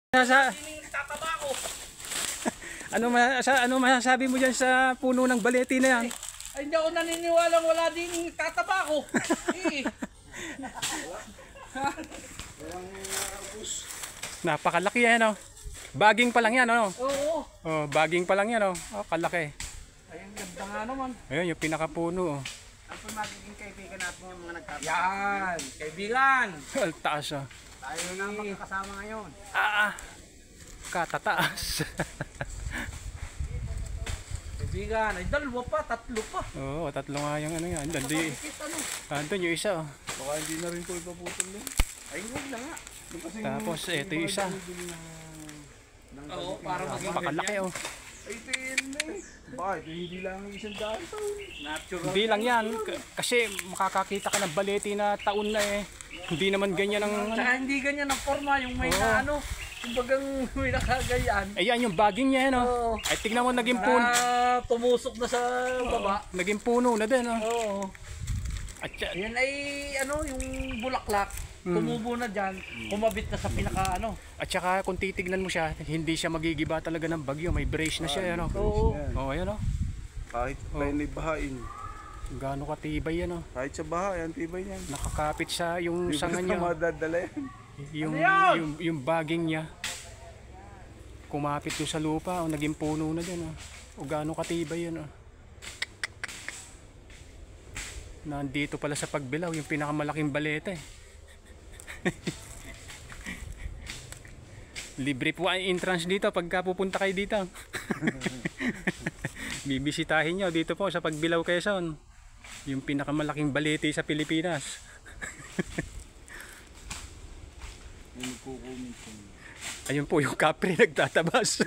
Nasa, Tataba ako. ano masasabi mo dyan sa puno ng baleti na yan? Ay, hindi ako naniniwalang wala din tataba ako. Eh. Napakalaki yan, oh. Baging pa lang yan, oh. Oo. Oh, baging pa lang yan, oh. Oh, kalaki. Ay, ang ganda nga naman. Ayun, yung pinakapuno, oh. Ano pa magiging kaibigan natin yung mga nagtataba? Yan, kaibigan. Al taas, oh. Tayo na magkakasama ngayon. Katataas. Kaibigan, ay dalawa pa, tatlo pa. Oo, tatlo nga yung ano yan. Andun yung isa, oh. Baka hindi na rin ko ipaputol din. Ay, huwag na nga. Tapos, eto yung isa. Oo, para maging Napakalaki, oh. ay, tin eh. Bakit? Hindi lang isang daan taon. Natural. Hindi lang yan. Kasi makakakita ka ng baleti na taon na, eh. Hindi naman ganyan ang... Tsaka hindi ganyan ang forma, yung may na ano. Kumbagang may nakagayan. Ayan yung baging niya, no? Oo. Ay, tignan mo, naging puno. Na tumusok na sa baba. Naging puno na din, no? Oo. At Yan ay ano, yung bulaklak. Tumubo na dyan, kumabit na sa pinaka ano. At saka kung titignan mo siya, hindi siya magigiba talaga ng bagyo. May brace na siya, ano? Oo. Oh, ayan, oh. Kahit may bahain. Gaano katibay yan, oh. Kahit sa baha, yan tibay yan. Nakakapit sa yung sanga niya. Madadala yan. Yung baging niya. Kumapit doon sa lupa, oh, naging puno na din, oh. O gaano katibay yan, oh. Nandito pala sa Pagbilao, yung pinakamalaking balete. Libre po ang entrance dito pagka pupunta kayo dito. Bibisitahin nyo dito po sa Pagbilao, Quezon. Yung pinakamalaking balete sa Pilipinas. Ayun po yung kapre nagtatabas.